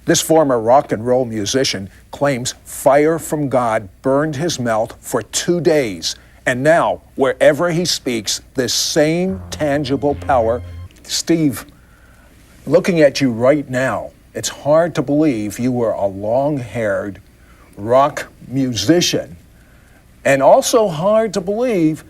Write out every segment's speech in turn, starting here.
This former rock and roll musician claims fire from God burned his mouth for 2 days. And now, wherever he speaks, this same tangible power. Steve, looking at you right now, it's hard to believe you were a long-haired rock musician. And also hard to believe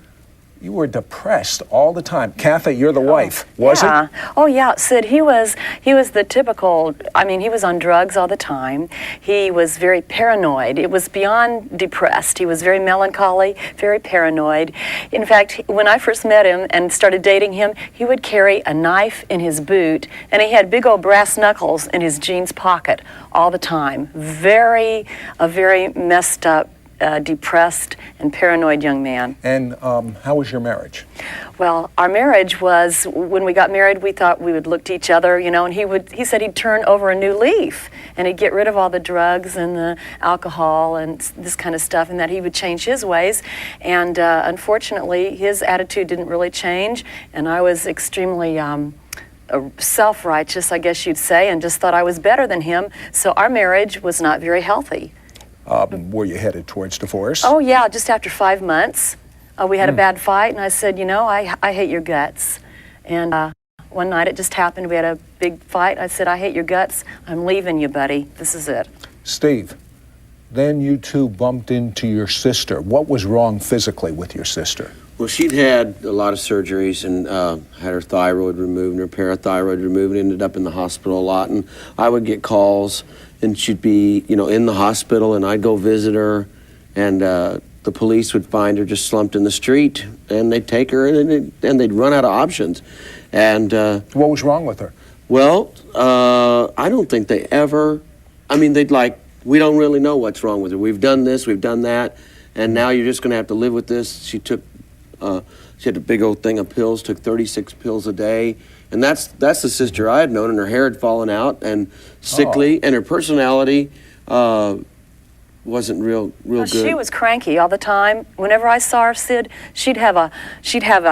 you were depressed all the time. Kathy, you're the wife, was it? Oh, yeah, Sid, he was the typical, he was on drugs all the time. He was very paranoid. It was beyond depressed. He was very melancholy, very paranoid. In fact, when I first met him and started dating him, he would carry a knife in his boot, and he had big old brass knuckles in his jeans pocket all the time. A very messed up, depressed and paranoid young man. And how was your marriage? Well, our marriage was, when we got married, we thought we would look to each other, and he said he'd turn over a new leaf and he'd get rid of all the drugs and the alcohol and this kind of stuff, and that he would change his ways. And unfortunately, his attitude didn't really change, and I was extremely self-righteous, I guess you'd say, and just thought I was better than him. So our marriage was not very healthy. Were you headed towards divorce? Oh, yeah, just after 5 months. We had a bad fight, and I said, I hate your guts. And one night it just happened. We had a big fight. I said, I hate your guts. I'm leaving you, buddy. This is it. Steve, then you two bumped into your sister. What was wrong physically with your sister? Well, she'd had a lot of surgeries and had her thyroid removed and her parathyroid removed and ended up in the hospital a lot. And I would get calls, and she'd be, in the hospital, and I'd go visit her, and the police would find her just slumped in the street, and they'd take her, and they'd run out of options. And what was wrong with her? Well, I don't think they ever. We don't really know what's wrong with her. We've done this, we've done that, and now you're just going to have to live with this. She had a big old thing of pills, took 36 pills a day. And that's the sister I had known, and her hair had fallen out and sickly, and her personality wasn't real good. She was cranky all the time. Whenever I saw her, Sid, she'd have a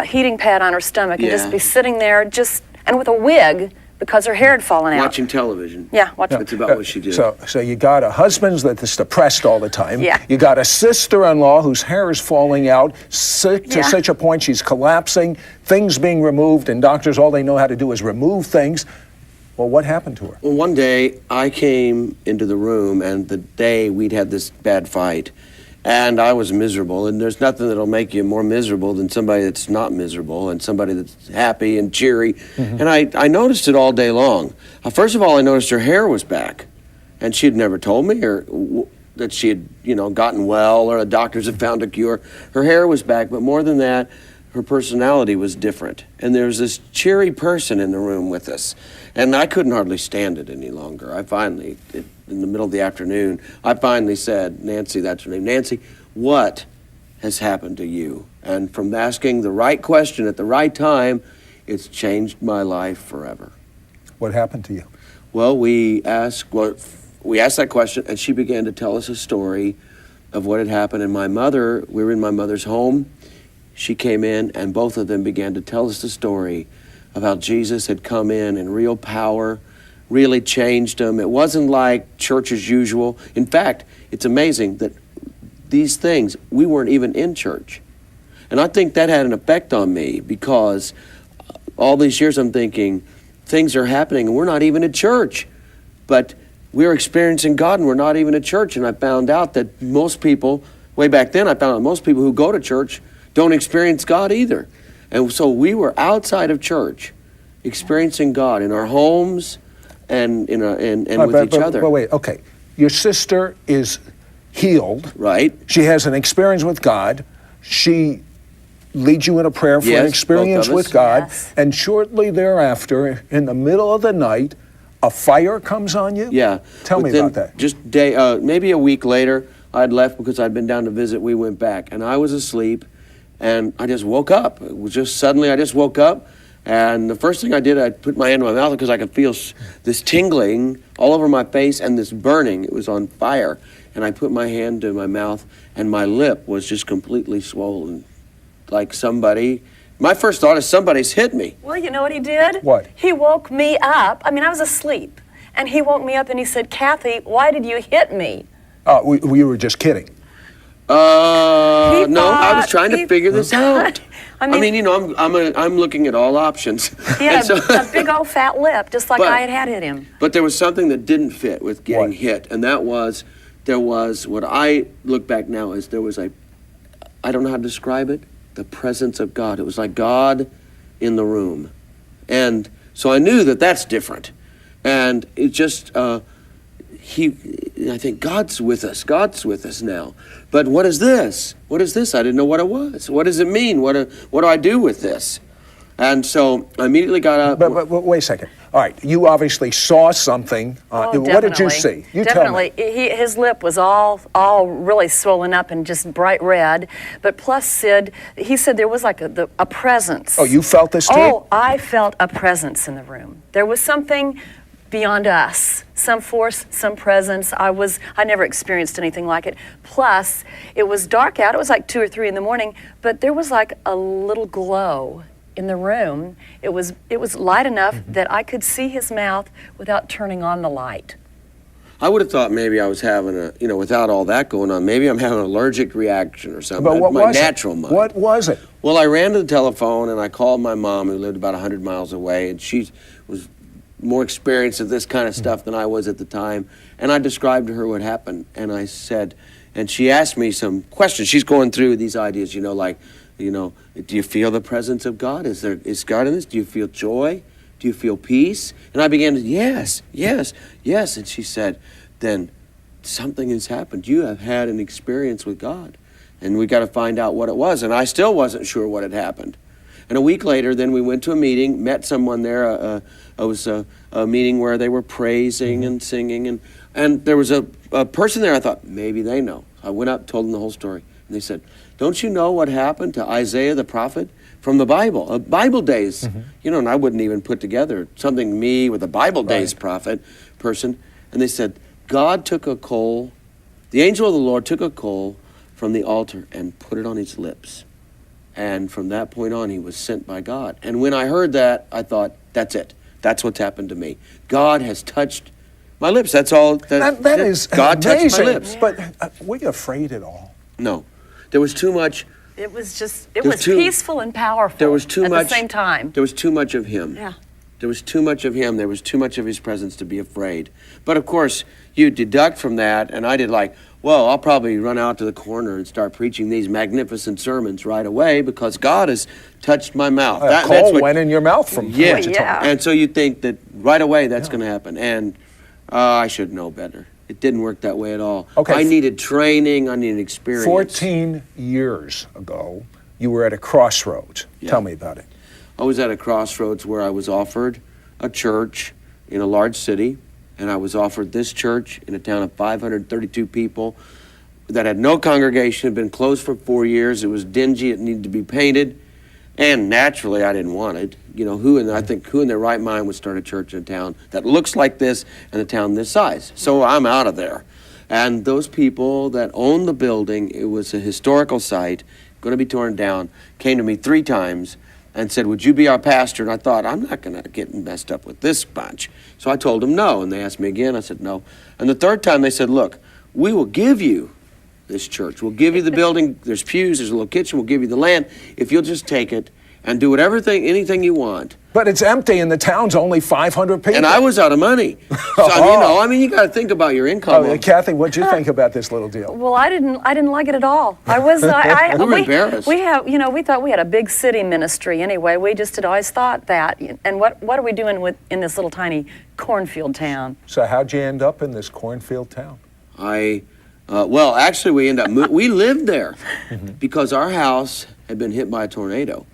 heating pad on her stomach and just be sitting there and with a wig, because her hair had fallen out. Watching television. Yeah, watching. That's about what she did. So you got a husband that's depressed all the time. Yeah. You got a sister-in-law whose hair is falling out, sick to such a point she's collapsing, things being removed, and doctors, all they know how to do is remove things. Well, what happened to her? Well, one day I came into the room, and the day we'd had this bad fight, and I was miserable, and there's nothing that'll make you more miserable than somebody that's not miserable and somebody that's happy and cheery. Mm-hmm. And I noticed it all day long. First of all, I noticed her hair was back, and she had never told me that she had, gotten well, or the doctors had found a cure. Her hair was back, but more than that, her personality was different. And there was this cheery person in the room with us, and I couldn't hardly stand it any longer. In the middle of the afternoon, I finally said, Nancy, that's her name, Nancy, what has happened to you? And from asking the right question at the right time, it's changed my life forever. What happened to you? Well, we asked that question, and she began to tell us a story of what had happened. And we were in my mother's home. She came in, and both of them began to tell us the story of how Jesus had come in real power, really changed them. It wasn't like church as usual. In fact, it's amazing that these things, we weren't even in church. And I think that had an effect on me, because all these years I'm thinking, things are happening and we're not even at church. But we're experiencing God and we're not even at church. And I found out that most people, way back then, I found out most people who go to church don't experience God either. And so we were outside of church, experiencing God in our homes, and with each other. But wait, okay. Your sister is healed. Right. She has an experience with God. She leads you in a prayer for an experience with God. Yes. And shortly thereafter, in the middle of the night, a fire comes on you? Yeah. Tell me about that. Just maybe a week later, I'd left because I'd been down to visit. We went back, and I was asleep, and I just woke up. It was just suddenly I just woke up. And the first thing I did, I put my hand in my mouth because I could feel this tingling all over my face and this burning. It was on fire. And I put my hand to my mouth, and my lip was just completely swollen. Like my first thought is somebody's hit me. Well, you know what he did? What? He woke me up. I was asleep. And he woke me up and he said, "Kathy, why did you hit me?" We were just kidding. No, I was trying to figure this out. I mean, you know, I'm looking at all options. He had And so- a big old fat lip, just like But- I had hit him. But there was something that didn't fit with getting What? hit, and that was, there was, what I look back now is there was I don't know how to describe it, the presence of God. It was like God in the room. And so I knew that that's different. And it just, I think God's with us now. But what is this? What is this? I didn't know what it was. What does it mean? What do I do with this? And so I immediately got up. But wait a second. All right, you obviously saw something. What did you see? You Definitely. tell me. His lip was all really swollen up and just bright red. But plus, Sid, he said there was like a presence. Oh, you felt this too? Oh, I felt a presence in the room. There was something beyond us, some force, some presence. I never experienced anything like it. Plus, it was dark out. It was like 2 or 3 in the morning, but there was like a little glow in the room. It was light enough that I could see his mouth without turning on the light. I would have thought maybe I was having without all that going on, maybe I'm having an allergic reaction or something. But what my was natural it? mind. What was it? Well, I ran to the telephone and I called my mom, who lived about 100 miles away, and she was more experienced at this kind of stuff than I was at the time. And I described to her what happened, and I said, and she asked me some questions. She's going through these ideas, do you feel the presence of God? Is God in this? Do you feel joy? Do you feel peace? And I began to, yes. And she said, then something has happened. You have had an experience with God. And we got to find out what it was. And I still wasn't sure what had happened. And a week later, then we went to a meeting, met someone there. It was a meeting where they were praising and singing. And there was a person there. I thought, maybe they know. I went up, told them the whole story. And they said, don't you know what happened to Isaiah the prophet from the Bible? Bible days, and I wouldn't even put together something me with a Bible days prophet person. And they said, God took a coal, the angel of the Lord took a coal from the altar and put it on his lips. And from that point on, he was sent by God. And when I heard that, I thought, that's it. That's what's happened to me. God has touched my lips. That's all. That is God amazing. touched my lips. But were you afraid at all? No. There was too much. It was peaceful and powerful There was too at much. the same time. There was too much of him. Yeah. There was too much of him. There was too much of his presence to be afraid. But of course, you deduct from that, and I did I'll probably run out to the corner and start preaching these magnificent sermons right away because God has touched my mouth. Coal went in your mouth from what you told me. And so you think that right away that's going to happen. And I should know better. It didn't work that way at all. Okay. I needed training. I needed experience. 14 years ago, you were at a crossroads. Yeah. Tell me about it. I was at a crossroads where I was offered a church in a large city, and I was offered this church in a town of 532 people that had no congregation, had been closed for 4 years. It was dingy. It needed to be painted. And naturally, I didn't want it. Who in their right mind would start a church in a town that looks like this and a town this size? So I'm out of there. And those people that owned the building, it was a historical site, going to be torn down, came to me 3 times and said, would you be our pastor? And I thought, I'm not going to get messed up with this bunch. So I told them no, and they asked me again. I said no. And the 3rd time they said, look, we will give you this church. We'll give you the building. There's pews. There's a little kitchen. We'll give you the land if you'll just take it and do anything you want. But it's empty and the town's only 500 people. And I was out of money. So, you got to think about your income. Kathy, what'd you think about this little deal? Well, I didn't like it at all. I was We were embarrassed. We thought we had a big city ministry anyway. We just had always thought that. And what are we doing in this little tiny cornfield town? So how'd you end up in this cornfield town? Actually, we ended up we lived there because our house had been hit by a tornado.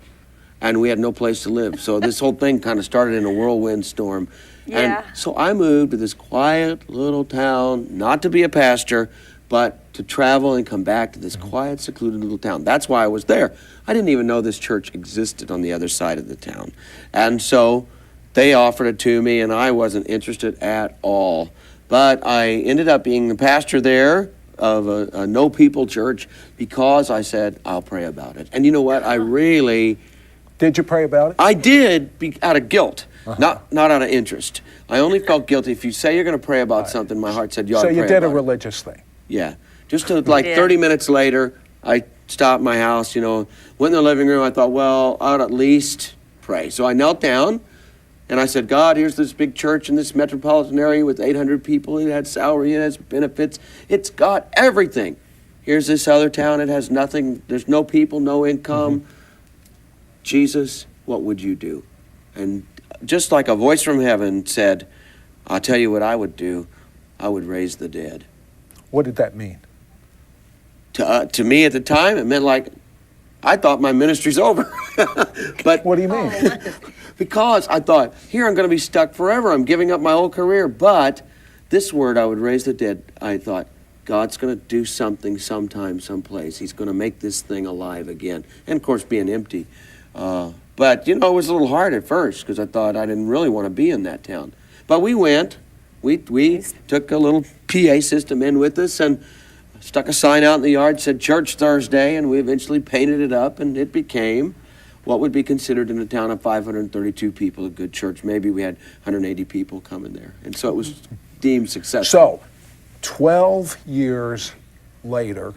And we had no place to live. So this whole thing kind of started in a whirlwind storm. Yeah. And so I moved to this quiet little town, not to be a pastor, but to travel and come back to this quiet, secluded little town. That's why I was there. I didn't even know this church existed on the other side of the town. And so they offered it to me, and I wasn't interested at all. But I ended up being the pastor there of a no-people church because I said, I'll pray about it. And you know what? I really Did you pray about it? I did out of guilt, not out of interest. I only felt guilty. If you say you're going to pray about something, my heart said you ought to pray about it. So you did a religious thing? Yeah. Just like 30 minutes later, I stopped my house, went in the living room. I thought, well, I ought to at least pray. So I knelt down and I said, God, here's this big church in this metropolitan area with 800 people. It had salary, it has benefits. It's got everything. Here's this other town. It has nothing. There's no people, no income. Mm-hmm. Jesus, what would you do? And just like a voice from heaven said, I'll tell you what I would do. I would raise the dead. What did that mean? To me at the time, it meant like, I thought my ministry's over. But what do you mean? Because I thought, here I'm going to be stuck forever. I'm giving up my whole career. But this word, I would raise the dead, I thought, God's going to do something sometime, someplace. He's going to make this thing alive again. And of course, being empty. But, it was a little hard at first because I thought I didn't really want to be in that town. But we went. We took a little PA system in with us and stuck a sign out in the yard, said Church Thursday, and we eventually painted it up, and it became what would be considered in a town of 532 people a good church. Maybe we had 180 people coming there. And so it was deemed successful. So, 12 years later,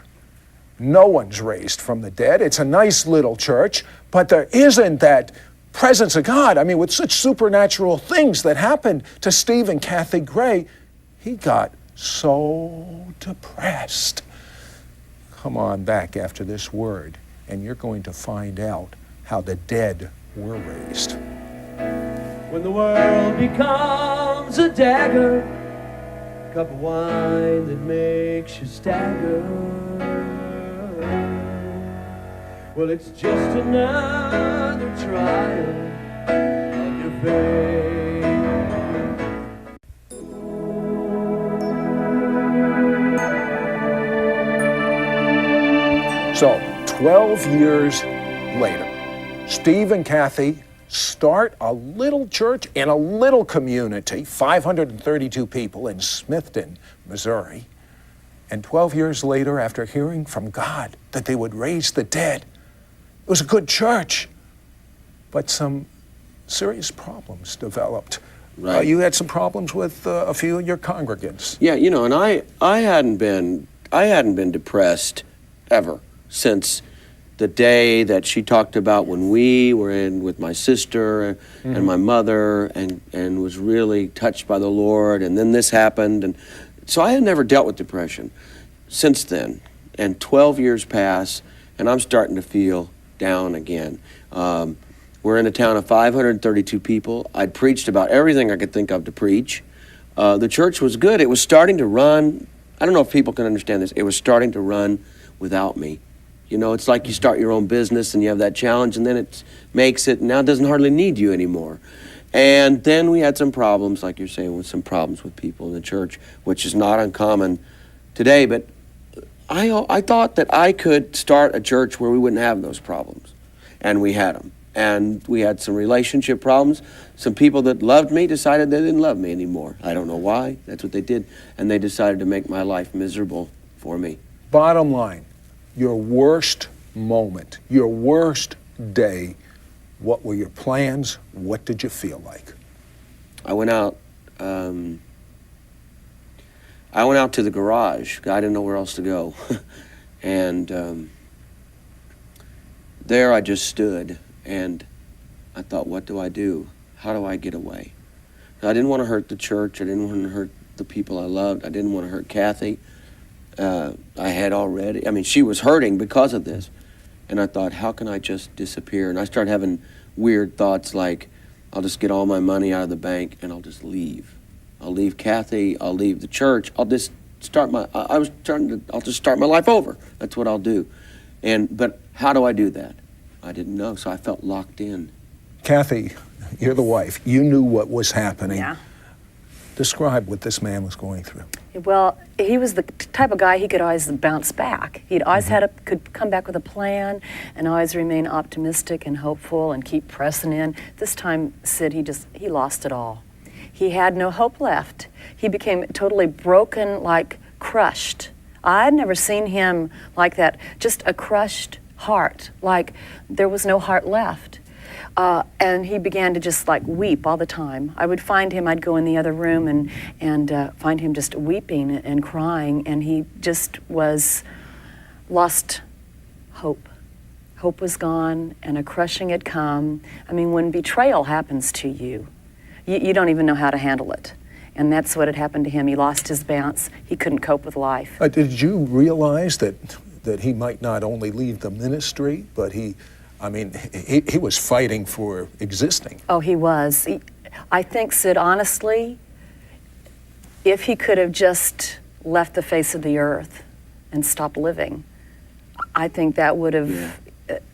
no one's raised from the dead. It's a nice little church, but there isn't that presence of God. I mean, with such supernatural things that happened to Steve and Kathy Gray, he got so depressed. Come on back after this word, and you're going to find out how the dead were raised. When the world becomes a dagger, cup of wine that makes you stagger, well, it's just another trial of your faith. So, 12 years later, Steve and Kathy start a little church in a little community, 532 people in Smithton, Missouri. And 12 years later, after hearing from God that they would raise the dead, it was a good church, but some serious problems developed. Right. You had some problems with a few of your congregants. Yeah, and I hadn't been depressed ever since the day that she talked about when we were in with my sister and my mother and was really touched by the Lord, and then this happened. And so I had never dealt with depression since then. And 12 years pass, and I'm starting to feel down again. We're in a town of 532 people. I'd preached about everything I could think of to preach. The church was good. It was starting to run. I don't know if people can understand this. It was starting to run without me. It's like you start your own business and you have that challenge, and then it makes it, now it doesn't hardly need you anymore. And then we had some problems, like you're saying, with some problems with people in the church, which is not uncommon today. But I thought that I could start a church where we wouldn't have those problems. And we had them. And we had some relationship problems. Some people that loved me decided they didn't love me anymore. I don't know why. That's what they did. And they decided to make my life miserable for me. Bottom line, your worst moment, your worst day, what were your plans? What did you feel like? I went out to the garage. I didn't know where else to go. And there I just stood, and I thought, what do I do? How do I get away? I didn't want to hurt the church. I didn't want to hurt the people I loved. I didn't want to hurt Kathy. I had already, she was hurting because of this. And I thought, how can I just disappear? And I started having weird thoughts like, I'll just get all my money out of the bank and I'll just leave. I'll leave Kathy, I'll leave the church, I'll just start I'll just start my life over. That's what I'll do. But how do I do that? I didn't know, so I felt locked in. Kathy, you're the wife. You knew what was happening. Yeah. Describe what this man was going through. Well, he was the type of guy, he could always bounce back. He'd always could come back with a plan and always remain optimistic and hopeful and keep pressing in. This time, Sid, he lost it all. He had no hope left. He became totally broken, like crushed. I'd never seen him like that, just a crushed heart, like there was no heart left. and he began to just like weep all the time. I would find him, I'd go in the other room and find him just weeping and crying, and he just lost hope. Hope was gone, and a crushing had come. I mean, when betrayal happens to you, you don't even know how to handle it. And that's what had happened to him. He lost his bounce. He couldn't cope with life. Did you realize that he might not only leave the ministry, but he was fighting for existing? Oh, he was. I think, Sid, honestly, if he could have just left the face of the earth and stopped living, I think that would have... Yeah.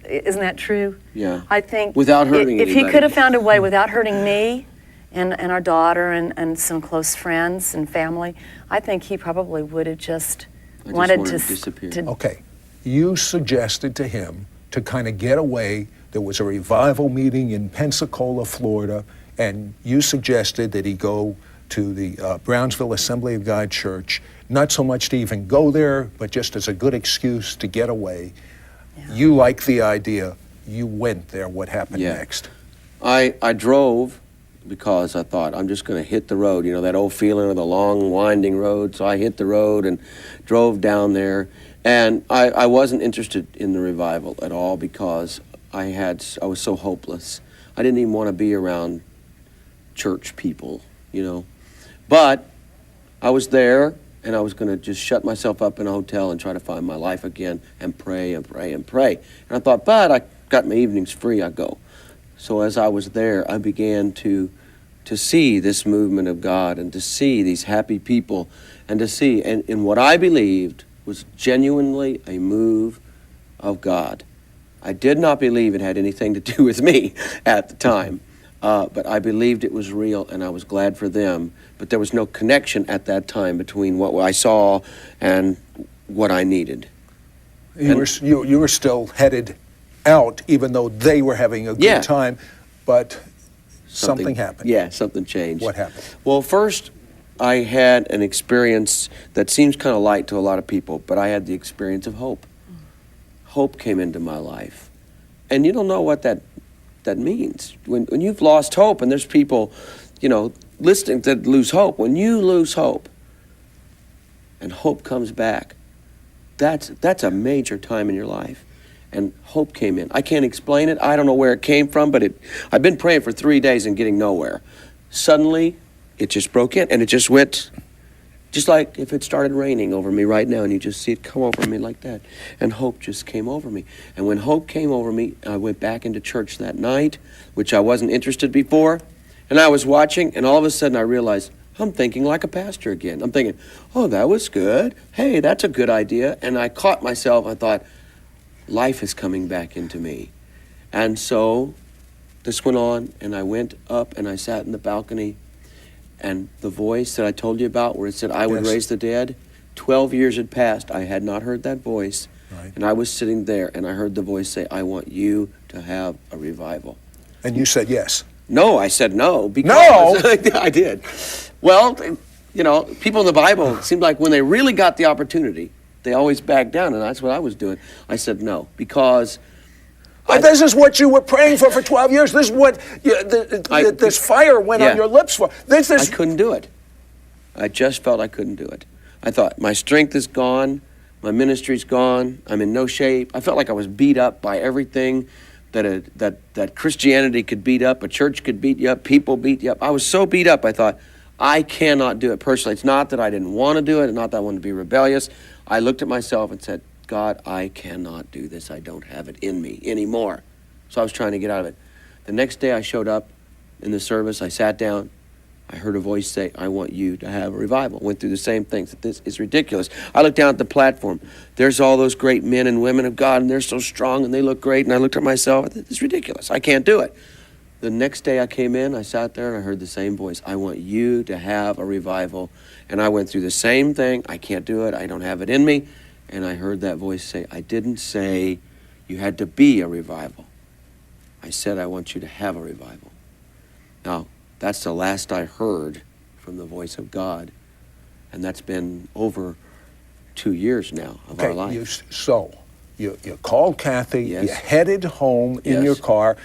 Isn't that true? Yeah. I think without hurting if anybody. he could have found a way without hurting me and our daughter and some close friends and family, I think he probably would have just wanted to disappear. Okay, you suggested to him to kind of get away. There was a revival meeting in Pensacola, Florida, and you suggested that he go to the Brownsville Assembly of God Church, not so much to even go there, but just as a good excuse to get away. Yeah. You liked the idea. You went there. What happened next? I drove because I thought, I'm just going to hit the road. You know, that old feeling of the long, winding road. So I hit the road and drove down there. And I wasn't interested in the revival at all because I was so hopeless. I didn't even want to be around church people, you know. But I was there, and I was going to just shut myself up in a hotel and try to find my life again and pray and pray and pray. And I thought, but I got my evenings free, I go. So as I was there, I began to see this movement of God and to see these happy people and to see, and what I believed was genuinely a move of God. I did not believe it had anything to do with me at the time. But I believed it was real, and I was glad for them. But there was no connection at that time between what I saw and what I needed. You were still headed out, even though they were having a good time, but something happened. Yeah, something changed. What happened? Well, first, I had an experience that seems kind of light to a lot of people, but I had the experience of hope. Hope came into my life. And you don't know what that means. When you've lost hope, and there's people, you know, listening that lose hope. When you lose hope and hope comes back, that's a major time in your life. And hope came in. I can't explain it. I don't know where it came from, but I've been praying for 3 days and getting nowhere. Suddenly, it just broke in, and it just went, just like if it started raining over me right now, and you just see it come over me like that. And hope just came over me. And when hope came over me, I went back into church that night, which I wasn't interested before. And I was watching, and all of a sudden I realized, I'm thinking like a pastor again. I'm thinking, oh, that was good. Hey, that's a good idea. And I caught myself. I thought, life is coming back into me. And so this went on, and I went up, and I sat in the balcony. And the voice that I told you about, where it said, I would raise the dead, 12 years had passed. I had not heard that voice. Right. And I was sitting there, and I heard the voice say, I want you to have a revival. And you said yes. No, I said no. Because No! I did. Well, you know, people in the Bible, it seemed like when they really got the opportunity, they always backed down, and that's what I was doing. I said no, because... But this is what you were praying for 12 years. This is what this fire went on your lips for. I couldn't do it. I just felt I couldn't do it. I thought, my strength is gone. My ministry's gone. I'm in no shape. I felt like I was beat up by everything that Christianity could beat up, a church could beat you up, people beat you up. I was so beat up, I thought, I cannot do it personally. It's not that I didn't want to do it, and not that I wanted to be rebellious. I looked at myself and said, God, I cannot do this. I don't have it in me anymore. So I was trying to get out of it. The next day I showed up in the service. I sat down. I heard a voice say, I want you to have a revival. Went through the same things. This is ridiculous. I looked down at the platform. There's all those great men and women of God, and they're so strong, and they look great. And I looked at myself. It's ridiculous. I can't do it. The next day I came in, I sat there, and I heard the same voice. I want you to have a revival. And I went through the same thing. I can't do it. I don't have it in me. And I heard that voice say, I didn't say you had to be a revival. I said, I want you to have a revival. Now, that's the last I heard from the voice of God. And that's been over 2 years now of our life. So You called Kathy, Yes. you headed home in Yes. your car.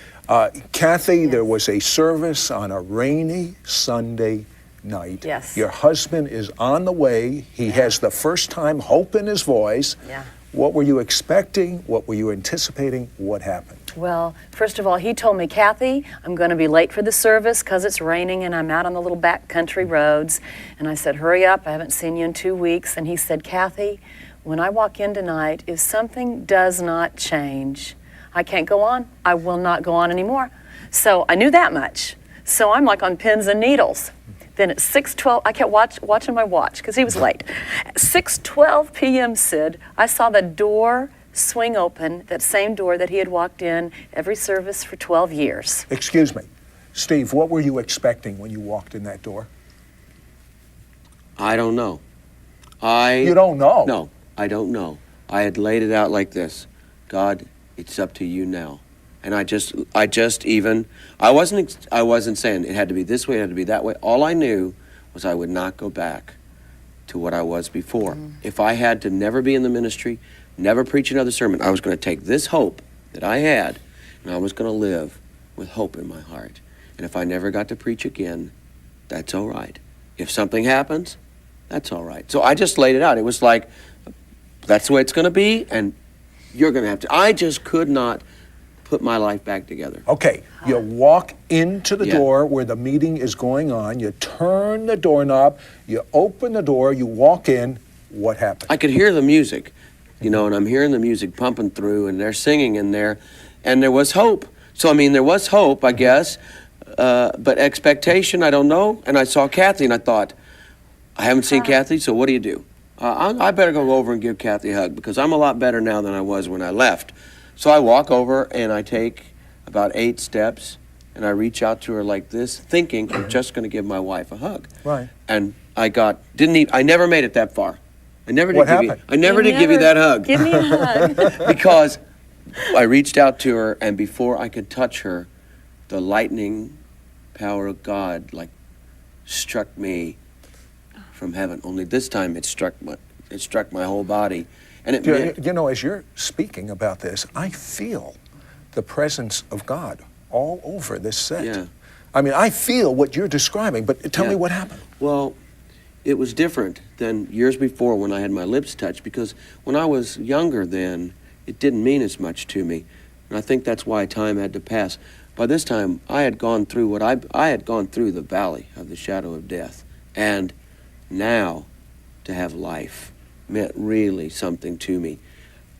Kathy, there was a service on a rainy Sunday night. Yes. Your husband is on the way. He has the first time hope in his voice. Yeah. What were you expecting? What were you anticipating? What happened? Well, first of all, he told me, Kathy, I'm going to be late for the service because it's raining and I'm out on the little back country roads. And I said, hurry up, I haven't seen you in 2 weeks. And he said, Kathy, when I walk in tonight, if something does not change, I can't go on. I will not go on anymore. So I knew that much. So I'm like on pins and needles. Then at 6:12, I kept watching my watch because he was late. At 6:12 p.m., Sid, I saw the door swing open, that same door that he had walked in every service for 12 years. Excuse me. Steve, what were you expecting when you walked in that door? I don't know. You don't know? No, I don't know. I had laid it out like this. God, it's up to you now. And I wasn't saying it had to be this way, it had to be that way. All I knew was I would not go back to what I was before. If I had to never be in the ministry, never preach another sermon, I was going to take this hope that I had, and I was going to live with hope in my heart. And if I never got to preach again, that's all right. If something happens, that's all right. So I just laid it out. It was like, that's the way it's going to be, and you're going to have to. I just could not put my life back together. Okay, you walk into the Yeah. door where the meeting is going on, you turn the doorknob, you open the door, you walk in, what happened? I could hear the music, and I'm hearing the music pumping through, and they're singing in there, and there was hope. So, there was hope, I guess, but expectation, I don't know. And I saw Kathy, and I thought, I haven't seen Kathy, so what do you do? I better go over and give Kathy a hug, because I'm a lot better now than I was when I left. So I walk over, and I take about 8 steps, and I reach out to her like this, thinking I'm just going to give my wife a hug. Right. And I never made it that far. I never did What give you. happened? I never did give you that hug. Give me a hug. Because I reached out to her, and before I could touch her, the lightning power of God struck me from heaven. Only this time it struck my whole body, and it meant, As you're speaking about this, I feel the presence of God all over this set. Yeah. I feel what you're describing, but tell me what happened. Well, it was different than years before when I had my lips touched, because when I was younger then, it didn't mean as much to me. And I think that's why time had to pass. By this time, I had gone through I had gone through the valley of the shadow of death. And now, to have life meant really something to me.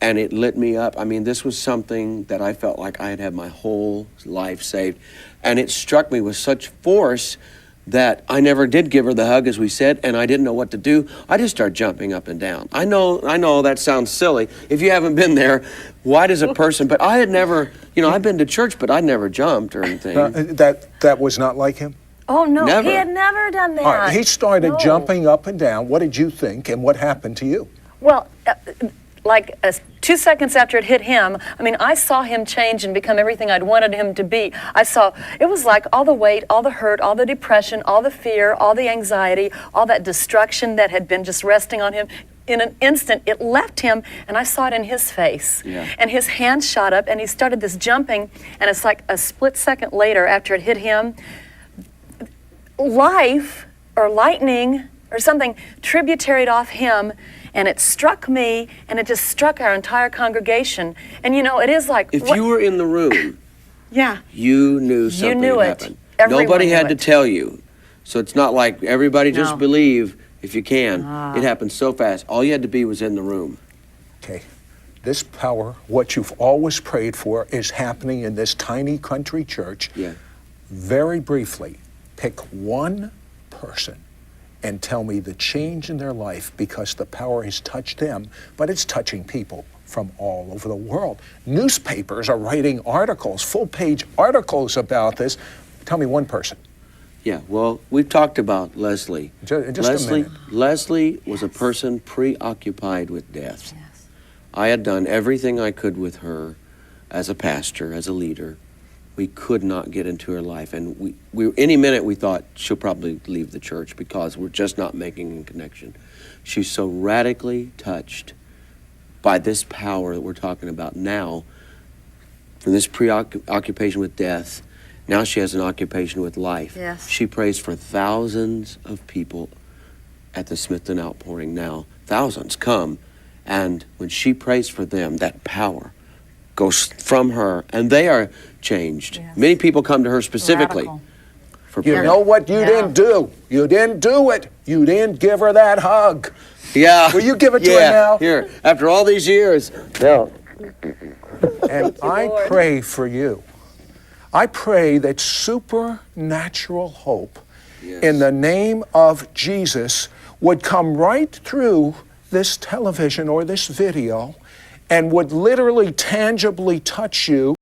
And it lit me up. This was something that I felt like I had had my whole life saved. And it struck me with such force that I never did give her the hug, as we said, and I didn't know what to do. I just started jumping up and down. I know that sounds silly. If you haven't been there, why does a person, but I had never, I've been to church, but I never jumped or anything. That was not like him? Oh, no, Never. he had never done that. All right, he started No. jumping up and down. What did you think, and what happened to you? Well, 2 seconds after it hit him, I saw him change and become everything I'd wanted him to be. It was like all the weight, all the hurt, all the depression, all the fear, all the anxiety, all that destruction that had been just resting on him. In an instant, it left him, and I saw it in his face. Yeah. And his hand shot up, and he started this jumping, and it's like a split second later after it hit him, life or lightning or something tributaried off him, and it struck me, and it just struck our entire congregation. And it is like, If you were in the room, yeah, you knew something knew had it. happened. Everyone Nobody knew had to it. tell you. So it's not like everybody just No. believe if you can. It happened so fast. All you had to be was in the room. Okay, this power, what you've always prayed for, is happening in this tiny country church. Yeah. Very briefly, pick one person and tell me the change in their life because the power has touched them, but it's touching people from all over the world. Newspapers are writing articles, full-page articles about this. Tell me one person. Yeah, well, we've talked about Leslie. Just a minute. Leslie was a person preoccupied with death. Yes. I had done everything I could with her as a pastor, as a leader. We could not get into her life, and we any minute we thought she'll probably leave the church because we're just not making a connection. She's so radically touched by this power that we're talking about now. From this preoccupation with death, now she has an occupation with life. Yes. She prays for thousands of people at the Smithton Outpouring now. Thousands come, and when she prays for them, that power goes from her, and they are changed. Yes. Many people come to her specifically Radical. for You prayer. know what you Yeah. didn't do? You didn't do it. You didn't give her that hug. Yeah. Will you give it to her now? Here, after all these years. No. And I pray for you. I pray that supernatural hope in the name of Jesus would come right through this television or this video and would literally tangibly touch you.